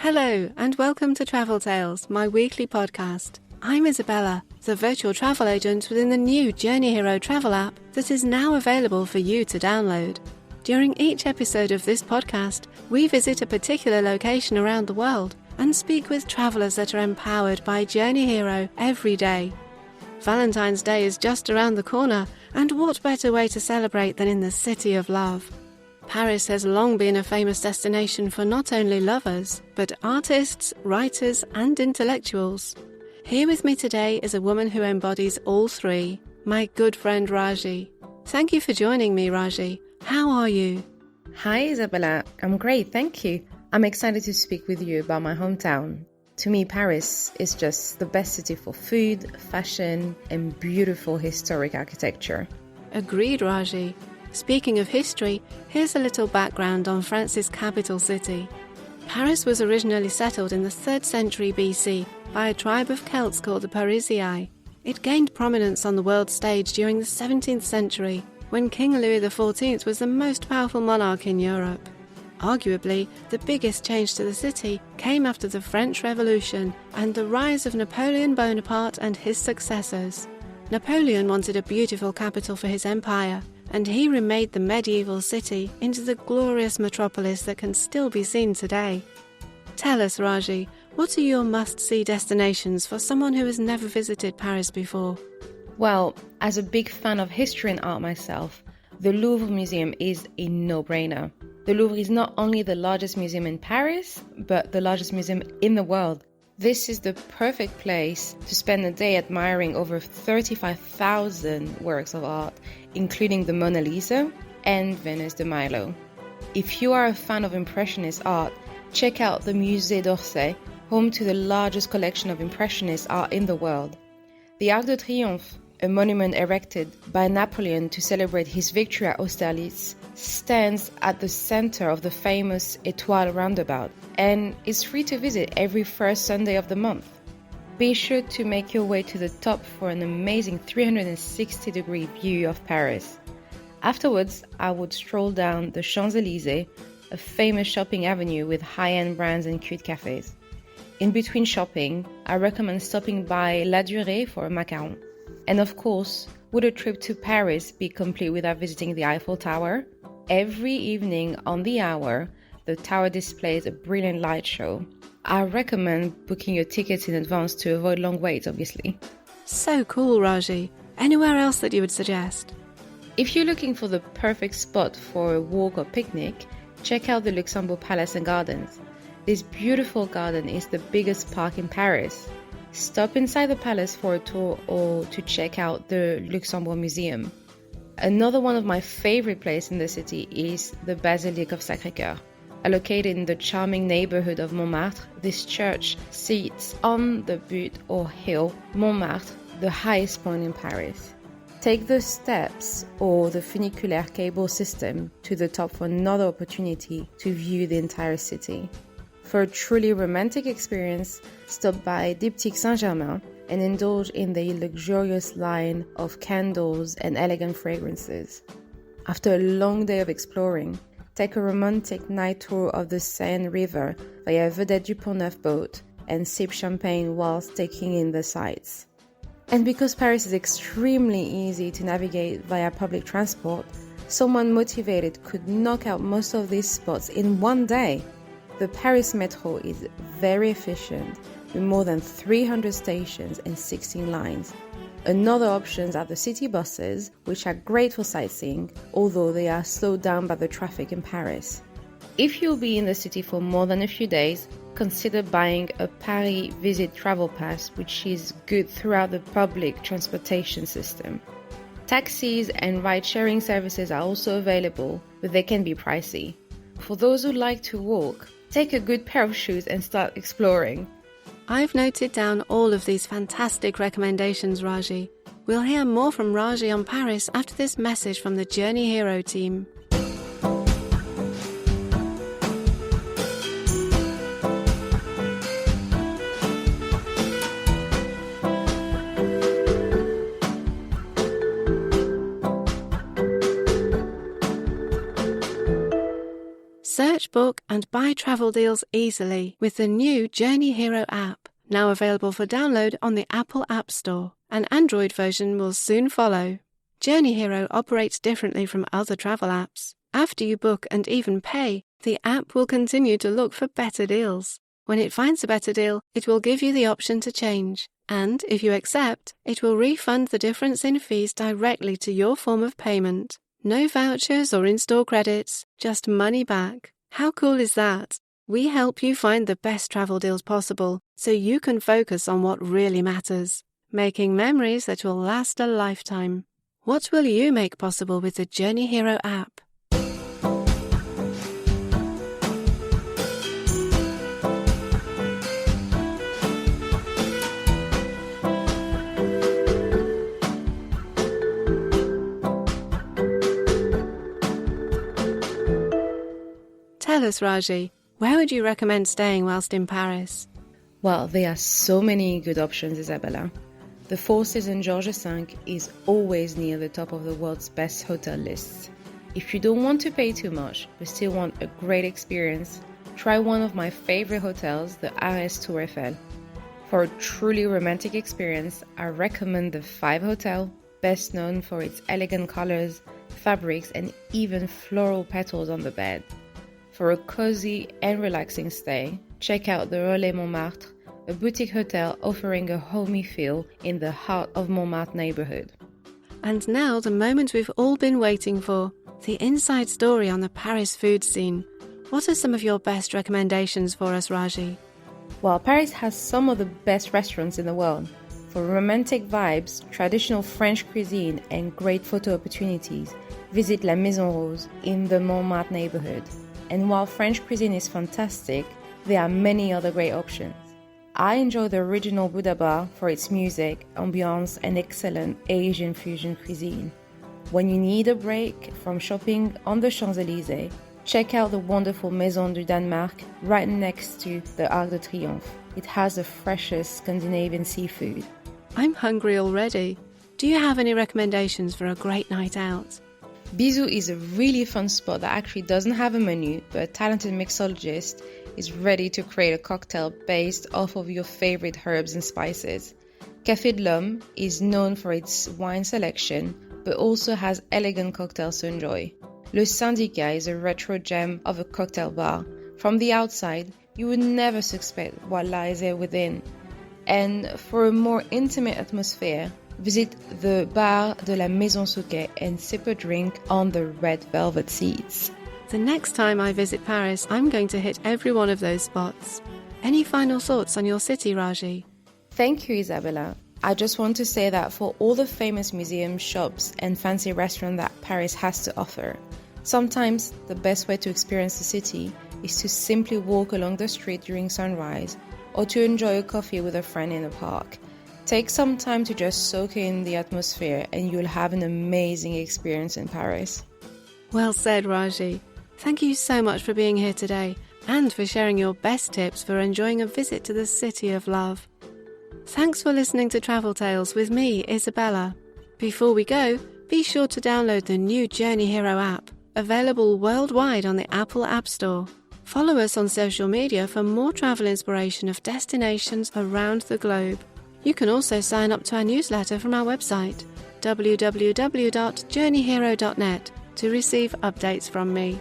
Hello, and welcome to Travel Tales, my weekly podcast. I'm Isabella, the virtual travel agent within the new Journey Hero travel app that is now available for you to download. During each episode of this podcast, we visit a particular location around the world and speak with travellers that are empowered by Journey Hero every day. Valentine's Day is just around the corner, and what better way to celebrate than in the City of Love? Paris has long been a famous destination for not only lovers, but artists, writers, and intellectuals. Here with me today is a woman who embodies all three, my good friend Raji. Thank you for joining me, Raji. How are you? Hi, Isabella. I'm great, thank you. I'm excited to speak with you about my hometown. To me, Paris is just the best city for food, fashion, and beautiful historic architecture. Agreed, Raji. Speaking of history, here's a little background on France's capital city. Paris was originally settled in the 3rd century BC by a tribe of Celts called the Parisii. It gained prominence on the world stage during the 17th century, when King Louis XIV was the most powerful monarch in Europe. Arguably, the biggest change to the city came after the French Revolution and the rise of Napoleon Bonaparte and his successors. Napoleon wanted a beautiful capital for his empire, and he remade the medieval city into the glorious metropolis that can still be seen today. Tell us, Raji, what are your must-see destinations for someone who has never visited Paris before? Well, as a big fan of history and art myself, the Louvre Museum is a no-brainer. The Louvre is not only the largest museum in Paris, but the largest museum in the world. This is the perfect place to spend a day admiring over 35,000 works of art, including the Mona Lisa and Venus de Milo. If you are a fan of Impressionist art, check out the Musée d'Orsay, home to the largest collection of Impressionist art in the world. The Arc de Triomphe, a monument erected by Napoleon to celebrate his victory at Austerlitz, stands at the center of the famous Étoile roundabout and is free to visit every first Sunday of the month. Be sure to make your way to the top for an amazing 360-degree view of Paris. Afterwards, I would stroll down the Champs-Élysées, a famous shopping avenue with high-end brands and cute cafes. In between shopping, I recommend stopping by La Durée for a macaron. And of course, would a trip to Paris be complete without visiting the Eiffel Tower? Every evening on the hour, the tower displays a brilliant light show. I recommend booking your tickets in advance to avoid long waits, obviously. So cool, Raji. Anywhere else that you would suggest? If you're looking for the perfect spot for a walk or picnic, check out the Luxembourg Palace and Gardens. This beautiful garden is the biggest park in Paris. Stop inside the palace for a tour or to check out the Luxembourg Museum. Another one of my favorite places in the city is the Basilica of Sacregar. Located in the charming neighborhood of Montmartre, this church sits on the butte or hill Montmartre, the highest point in Paris. Take the steps or the funiculaire cable system to the top for another opportunity to view the entire city. For a truly romantic experience, stop by Diptyque Saint-Germain and indulge in the luxurious line of candles and elegant fragrances. After a long day of exploring, take a romantic night tour of the Seine River via Vedette du Pont-Neuf boat and sip champagne whilst taking in the sights. And because Paris is extremely easy to navigate via public transport, someone motivated could knock out most of these spots in one day. The Paris Metro is very efficient, with more than 300 stations and 16 lines. Another option are the city buses, which are great for sightseeing, although they are slowed down by the traffic in Paris. If you'll be in the city for more than a few days, consider buying a Paris Visit Travel Pass, which is good throughout the public transportation system. Taxis and ride-sharing services are also available, but they can be pricey. For those who like to walk, take a good pair of shoes and start exploring. I've noted down all of these fantastic recommendations, Raji. We'll hear more from Raji on Paris after this message from the Journey Hero team. Search search, book, and buy travel deals easily with the new Journey Hero app, now available for download on the Apple App Store. An Android version will soon follow. Journey Hero operates differently from other travel apps. After you book and even pay, the app will continue to look for better deals. When it finds a better deal, it will give you the option to change. And if you accept, it will refund the difference in fees directly to your form of payment. No vouchers or in-store credits, just money back. How cool is that? We help you find the best travel deals possible so you can focus on what really matters, making memories that will last a lifetime. What will you make possible with the Journey Hero app? Tell us, Raji, where would you recommend staying whilst in Paris? Well, there are so many good options, Isabella. The Four Seasons Georges V is always near the top of the world's best hotel lists. If you don't want to pay too much, but still want a great experience, try one of my favorite hotels, the Arès Tour Eiffel. For a truly romantic experience, I recommend the 5 Hotel, best known for its elegant colors, fabrics, and even floral petals on the bed. For a cozy and relaxing stay, check out the Relais Montmartre, a boutique hotel offering a homey feel in the heart of Montmartre neighborhood. And now the moment we've all been waiting for, the inside story on the Paris food scene. What are some of your best recommendations for us, Raji? Well, Paris has some of the best restaurants in the world. For romantic vibes, traditional French cuisine, and great photo opportunities, visit La Maison Rose in the Montmartre neighborhood. And while French cuisine is fantastic, there are many other great options. I enjoy the original Buddha Bar for its music, ambiance, and excellent Asian fusion cuisine. When you need a break from shopping on the Champs-Élysées, check out the wonderful Maison De Denmark right next to the Arc de Triomphe. It has the freshest Scandinavian seafood. I'm hungry already. Do you have any recommendations for a great night out? Bisou is a really fun spot that actually doesn't have a menu, but a talented mixologist is ready to create a cocktail based off of your favorite herbs and spices. Café de l'Homme is known for its wine selection, but also has elegant cocktails to enjoy. Le Syndicat is a retro gem of a cocktail bar. From the outside, you would never suspect what lies there within. And for a more intimate atmosphere, visit the Bar de la Maison Souquet and sip a drink on the red velvet seats. The next time I visit Paris, I'm going to hit every one of those spots. Any final thoughts on your city, Raji? Thank you, Isabella. I just want to say that for all the famous museums, shops, and fancy restaurants that Paris has to offer, sometimes the best way to experience the city is to simply walk along the street during sunrise or to enjoy a coffee with a friend in a park. Take some time to just soak in the atmosphere and you'll have an amazing experience in Paris. Well said, Raji. Thank you so much for being here today and for sharing your best tips for enjoying a visit to the City of Love. Thanks for listening to Travel Tales with me, Isabella. Before we go, be sure to download the new Journey Hero app, available worldwide on the Apple App Store. Follow us on social media for more travel inspiration of destinations around the globe. You can also sign up to our newsletter from our website, www.journeyhero.net, to receive updates from me.